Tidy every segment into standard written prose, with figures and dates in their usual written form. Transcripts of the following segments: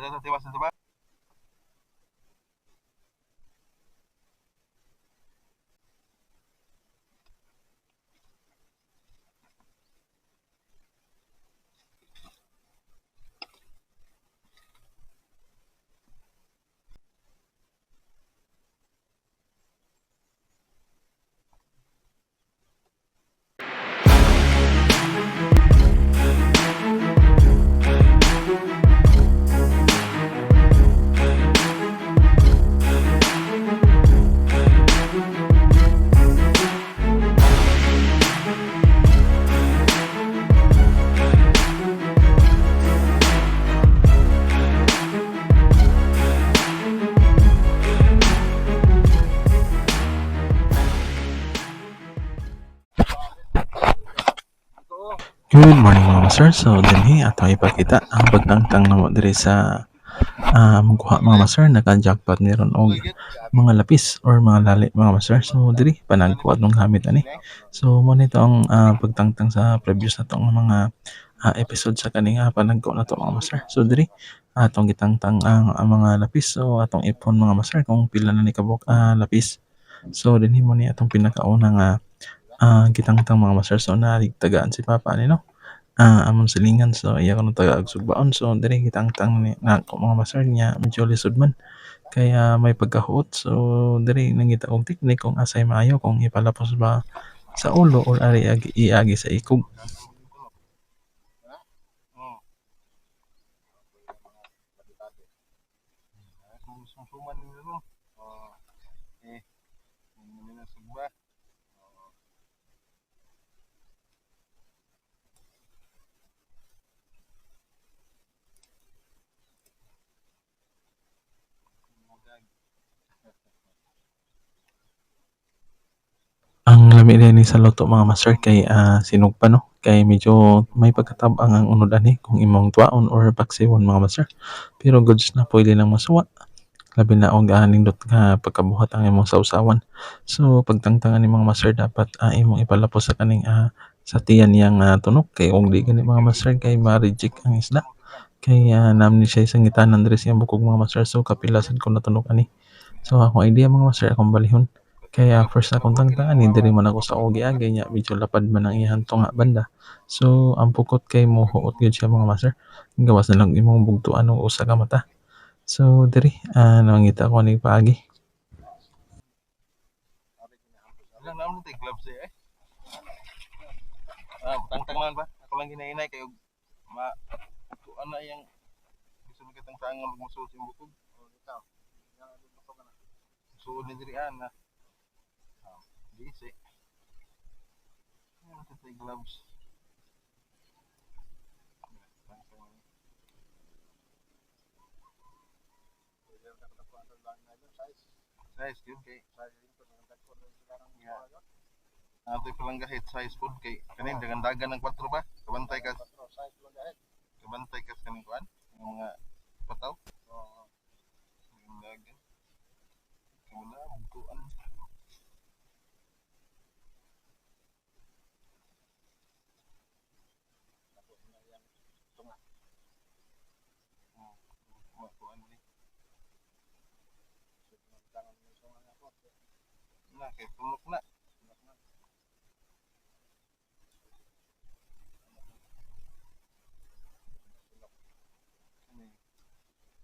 Ada tewas na ba? Good morning mga master. So dinhi ato ipakita ang pagtangtang namo diri sa magkuha mga master naka-jackpot ni ron og mga lapis or mga lali mga master. So diri panagkuha nung gamit ani. So mo nito ang pagtangtang sa previous na tong mga episode sa kani nga panagkuha na to mga master. So diri atong gitangtang ang mga lapis. So atong ipon mga master kung pila na ni kabuk lapis. So dinhi mo ni atong pinakauna nga gitangtang mga master. So naligtagaan si papa ni no amon silingan so iya ko taga Agsugbaon so diri kitangtang ni nako mga master niya medyo lisod man kaya may pagkahuot so diri nangita og teknik kung asay maayo kung ipalapos ba sa ulo or ari iagi sa ikog. Oo. Sumsuman nila no. Oo. Eh, hindi nila sugba. Oo. Mugag. Ang lami ni sa luto mga master kay sinugpa no kay medyo may pagkatab-ang ang unod ani kung imong tuwaon or paksiwon mga master pero goods na pwede nang masuwa labi na og nindot nga pagkabuhat ang imong sausawan. So pagtangtangan ni mga master dapat imong ipalapos sa kaning sa tiyan niyang tunok kay og di gani mga master kay ma-reject ang isda kay nam ni siya isang ngitanan diri siyang bukog mga master so kapilasan ko natunog ani. So akong idea mga master akong balihon kaya first akong tangtangan ni diri man ako sa ogi-agi nya medyo lapad man ang iyang tunga banda. So ang pukot kay mohuot gyud siya mga master gawas na lang imong bugtuan og usa ka mata. So diri nangita ko ni paagi. Ilang naman tayo gloves eh. Tangtang naman ba? Ako lang ginainay kayo ma tuan na yang gusto mo kitang tangan magmusuot yung bukog. O ikaw. Suod ni diri ana. Busy. Ano tayo gloves? Tangtang. Size yun kay nga. Ato'y palanggahit size food kay kanin dagan-dagan ng 4 ba? Kabantay ka sa kaning kuan? Yung mga pataw? Oo. Dagan. Kamuna, bugtuan. Kuan ni. Na kay tulok na. Kani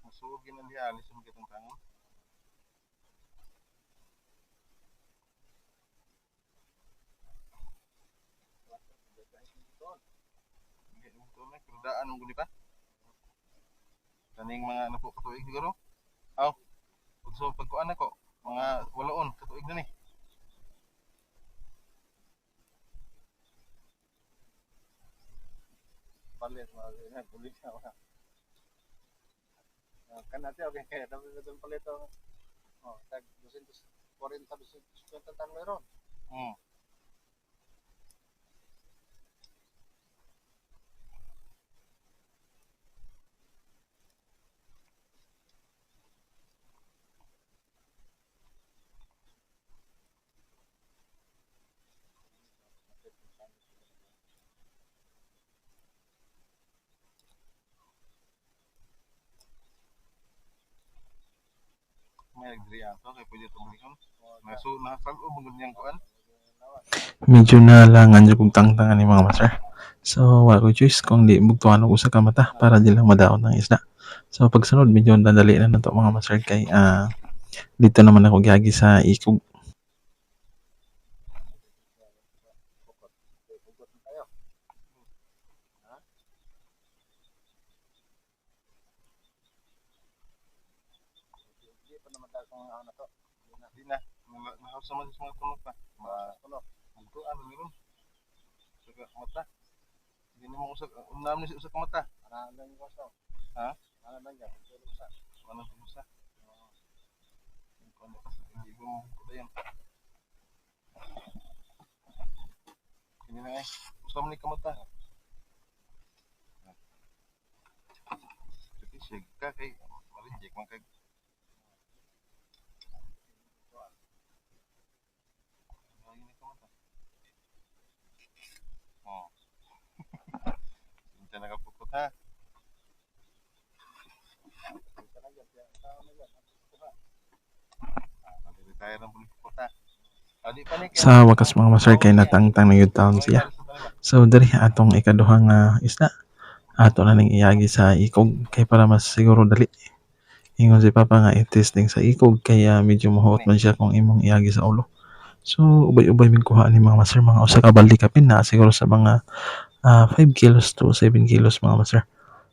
masugin ang dialis mo kitang tangan. Hindi mo to na kردaan mo guni pa. Kaning mga napo katuig siguro. Aw, so pagkuan ako mga waloon katuig na ni. Palit mga bulik na. Kan ate okay kaya dapat betul palit to. Oh, tag 240 250 tan meron. Hmm. nagdiri ato kay pwede to bulihon. Naso nakasag-o mo ganyang kuan. Medyo nalangan yung kong tangtangan ni mga master. So, wala ko choice kung di bugtuhan og usa ka mata para di lang madaot ng isda. So, pagsunod, medyo nadali na to mga master kay dito naman ako gihagi sa ikog. Di na. Mahawsa man sa mga tunok na. Bugtuan meron. Sa mata. Hindi mo usag unam ni sa mata. Ha? Ano sa? Ano ka? Hindi mo kudayan. Hindi na eh. Usam ni kamata. Kasi sig ka kay marijek man kay ini kamata. Oh. Hindi na kapukot ha. Retire ng pulipot ha. Adi pa ni Sa wakas mga master kay natangtang na yun taon siya. So, diri atong ikaduhang isda. Ato na ning iyagi sa ikog kay para mas siguro dali. Ingon si Papa nga i-testing sa ikog kaya medyo mahuot man siya kung imong iyagi sa ulo. So, ubay-ubay min kuha ni mga master, mga usa ka balde kapin na siguro sa mga 5 kilos to 7 kilos mga master.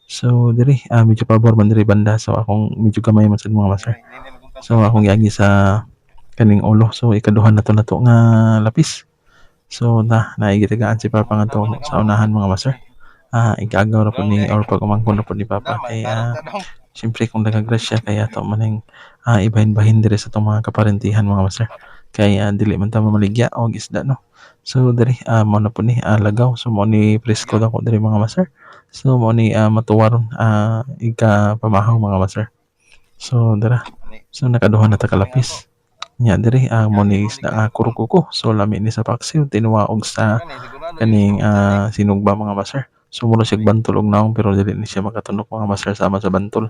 So, diri medyo pabor man diri banda, so akong medyo gamay man sad mga master. So, akong iyagi sa kaning ulo. So, ikaduhan na to nga lapis. So, naigitigaan si Papa nga to sa unahan mga master. Igagaw ra po ni or pag umangkon ra po ni Papa kay siyempre kung nagagrasya kaya to maning ibahin-bahin dire sa itong mga kaparentihan mga master. Kaya dili man ta mamaligya og isda no. So diri mo na po ni lagaw. So mo ni presko dako diri mga master. So mo ni matuwaron ika pamahaw mga master. So dira. So nakaduha na ta kalapis. Nya diri mo ni isda nga kurukuko. So lami ni sa paksiw tinuwaog sa kaning sinugba mga master. So muna siya bantol og naong pero dili ni siya makatunok mga master sama sa bantol.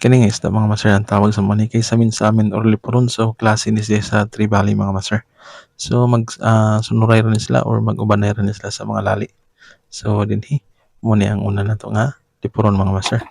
Kini nga isda mga master ang tawag sa mani kay samin or lipuron. So klase ni siya sa Tree Valley mga master. So sunuray rin sila or mag-ubanay rin sila sa mga lali. So dinhi mo ni ang una na to nga lipuron mga master.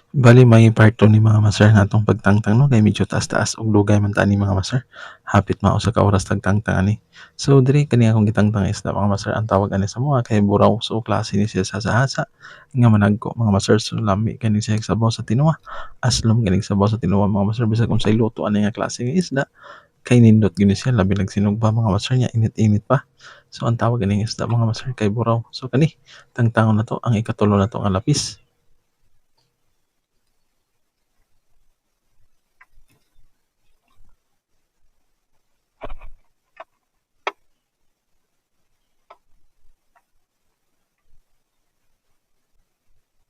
Bali may part 2 ni mga master natong pagtangtang no kay medyo taas-taas og dugay man ta ni mga master. Hapit mao sa ka oras tagtangtang ani. So diri kani akong gitangtang isda mga master ang tawag ani sa mga kay buraw. So klase ni siya sa hasa nga managko mga master. So lami kani siya sabaw sa tinuwa. Aslom kani sabaw sa tinuwa mga master bisag kung sa luto ani nga klase nga isda kay nindot gini siya labi nagsinugba mga master niya init-init pa. So ang tawag ani isda mga master kay buraw. So kani tangtangon na to ang ikatulo na to nga lapis.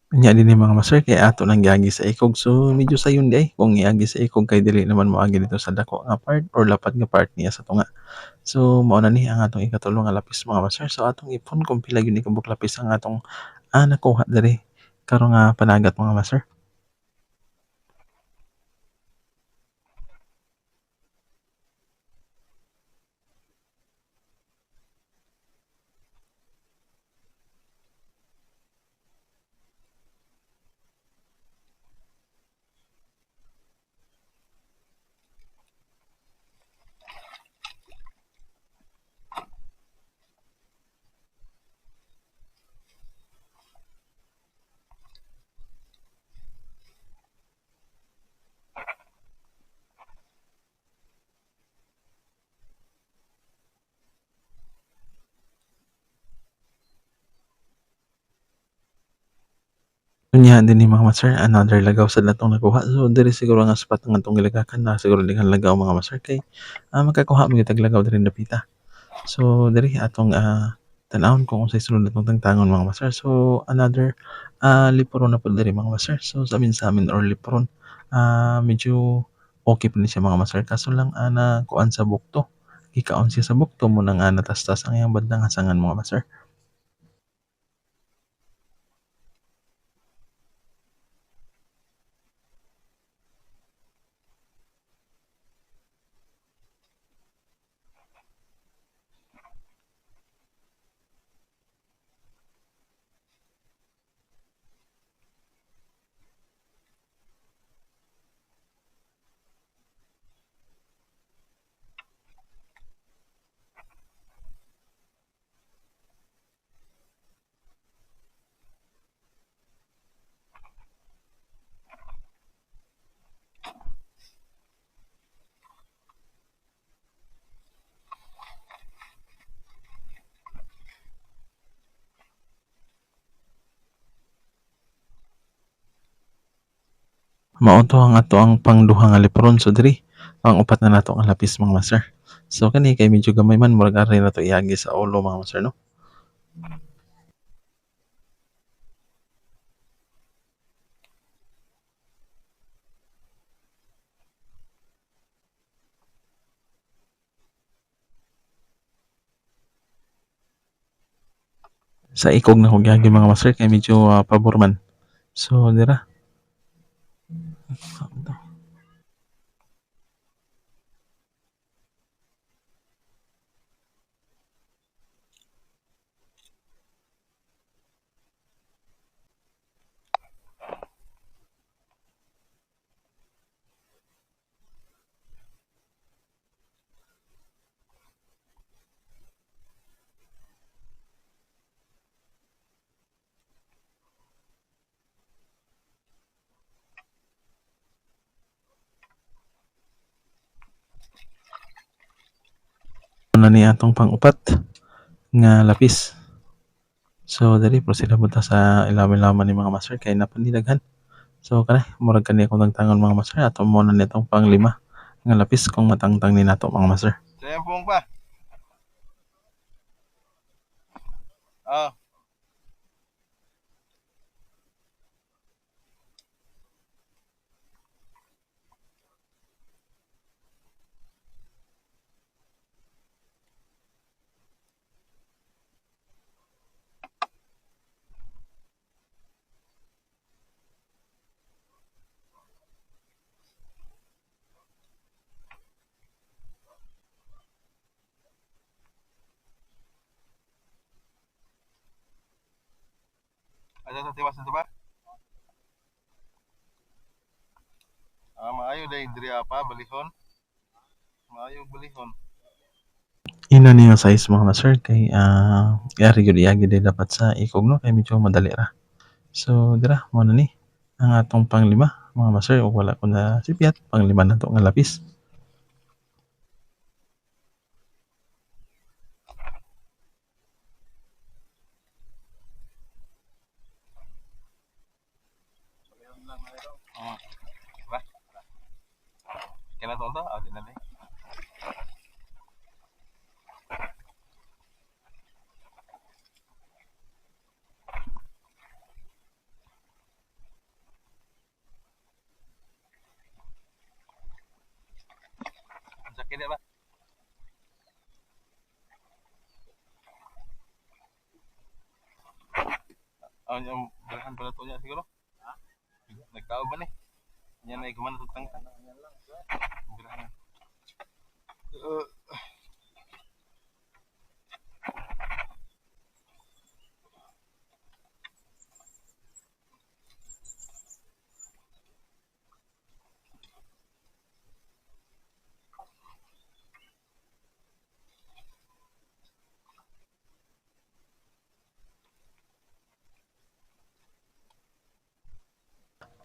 Nya dinhi mga master kay ato nang giagi sa ikog. So medyo sayon di ay kung iagi sa ikog kay dili naman moagi dito sa dako nga part or lapad nga part niya sa tunga. So mao na ni ang atong ikatulo nga lapis mga master. So atong ipon kung pila gyud ni kabuk lapis ang atong nakuha diri karong panagat mga master. Unya dinhi mga master, another lagaw sad natong nakuha. So diri siguro nga sapat nga atong gilagakan na siguro dinghan lagaw mga master kay magkakuha mi tag lagaw diri dapita. So diri atong tan-awon kung unsay sunod natong tangtangon mga master. So another lipuron na pud diri mga master. So sa amin or lipuron medyo okay pa ni siya mga master kaso lang nakuan sa bukto. Gikaon siya sa bukto mo nang natastas ang iyang bandang hasangan mga master. Mao to ang ato ang pangduha nga lipuron. So diri ang upat na nato ang lapis mga master. So kani kay medyo gamay man murag ari na to iagi sa ulo mga master no. Sa ikog na kog iagi mga master kay medyo pabor man. So dira. Ano ni atong pang-upat nga lapis. So dali proceed na punta sa ilaman-ilaman ni mga master kay napanidaghan. So kani murag kani akong tangtangon mga master ato mo na nitong pang-5 nga lapis kung matangtang ni nato mga master. Sempong pa. Ah, ada sa tiwas na ba? Maayo dahil diri apa balihon. Maayo balihon. Ina ni nga size mga master kay yari gyud iagi day dapat sa ikog no kay medyo madali ra. So dira mo na ni ang atong pang-5 mga master ug wala ko na sipyat pang-5 na to nga lapis. Ba? Kena to to? Ah, di na. Sakit ba? Yung belahan pala to niya siguro. Nagkao ba ni? Yan ay gumana tutang. Belahan.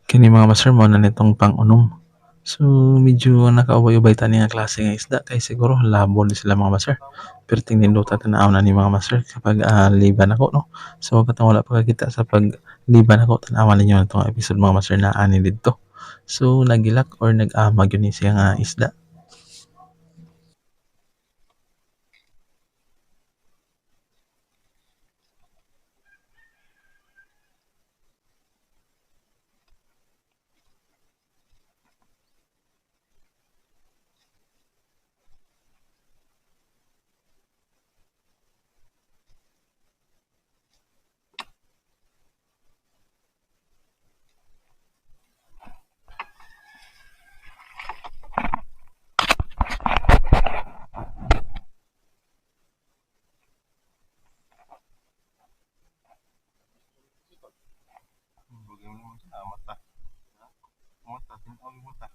Kini mga master mo na nitong pang-unom So, medyo nakaubay-ubay tani nga klase nga isda kay siguro labo ni sila mga master. Pero nindota tanaw na ni mga master kapag liban ako no. So katong wala pa kakita sa pag liban ako tanawan ninyo na itong episode mga master na ani didto. So nagilak or nag-amag yun ni siya nga isda. Bagaimana mo sa mata? Mata, tinaw yung mata.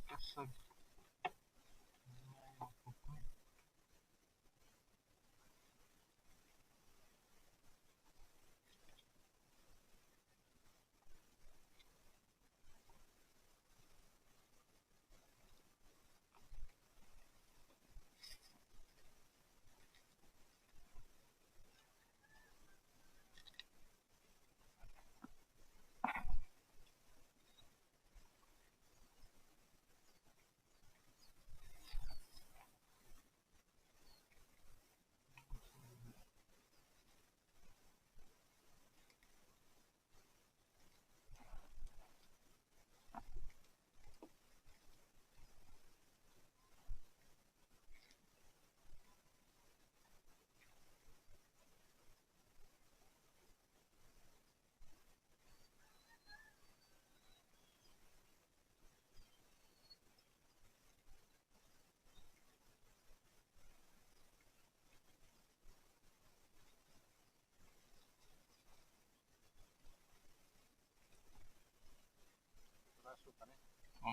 Kasag.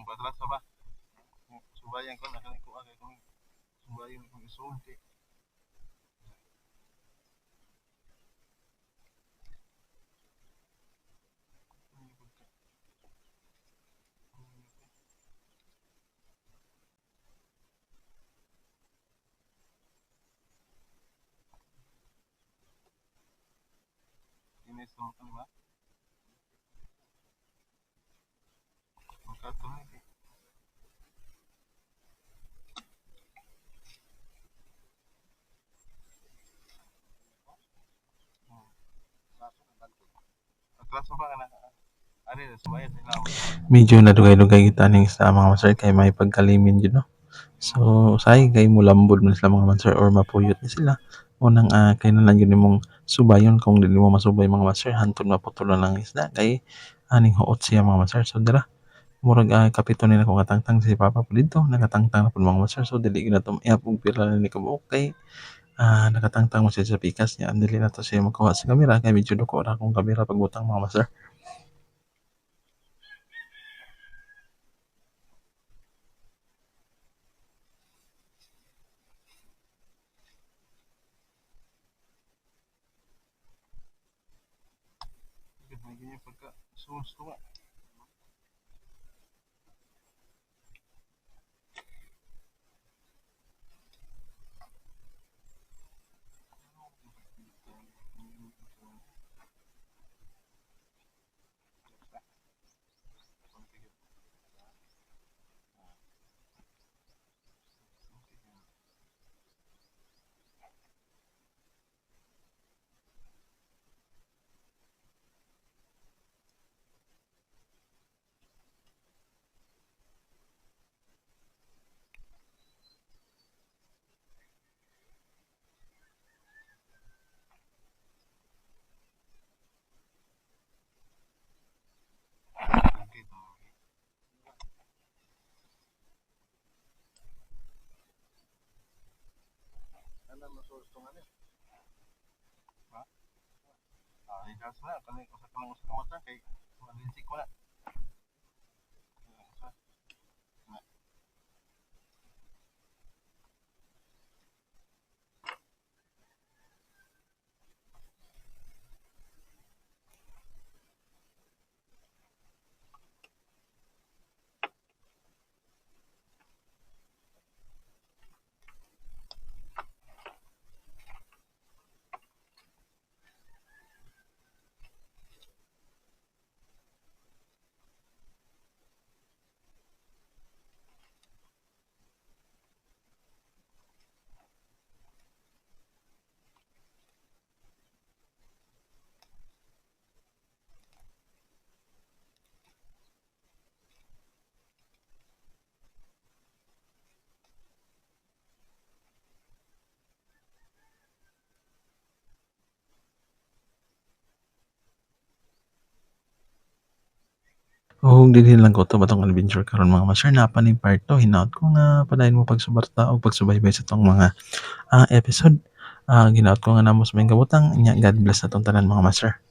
Patras ba? Subayan ko na kaniko agay kung subayan kung isulti. Ini sa mga ba? Magkatuloy. Atras ba ka na? Ano yun, subayan sa ilaw. Medyo nadugay-dugay kita ning sa mga master kay may pagkalimin yun no. So usahay kay mulambod man sila mga master or mapuyot ni sila. Unang kailangan yun mong subayon kung dili mo masubay mga master hantod maputulan lang isda kay aning huot siya mga master. So dira murag kapito nila kung katangtang si Papa po dito nakatangtang na po mga master. So dili na to iap og pila ni kabuok kay nakatangtang mo siya sa pikas niya dili na to siya magkuha sa kamera kay medyo duko ra akong kamera pagbutang mga master. May ganyan pagka suns ko nga. Ha? Ikas na kani usa ka lang usa ka mata kay malinsik mo na. Og dinhi lang ko 'to batong adventure karon mga master napa ning part 2 hinaut ko nga padayon mo pagsuporta o pagsubaybay sa 'tong mga, episode. Hinaut ko nga namo sa may kabutang nya God bless natong tanan mga master.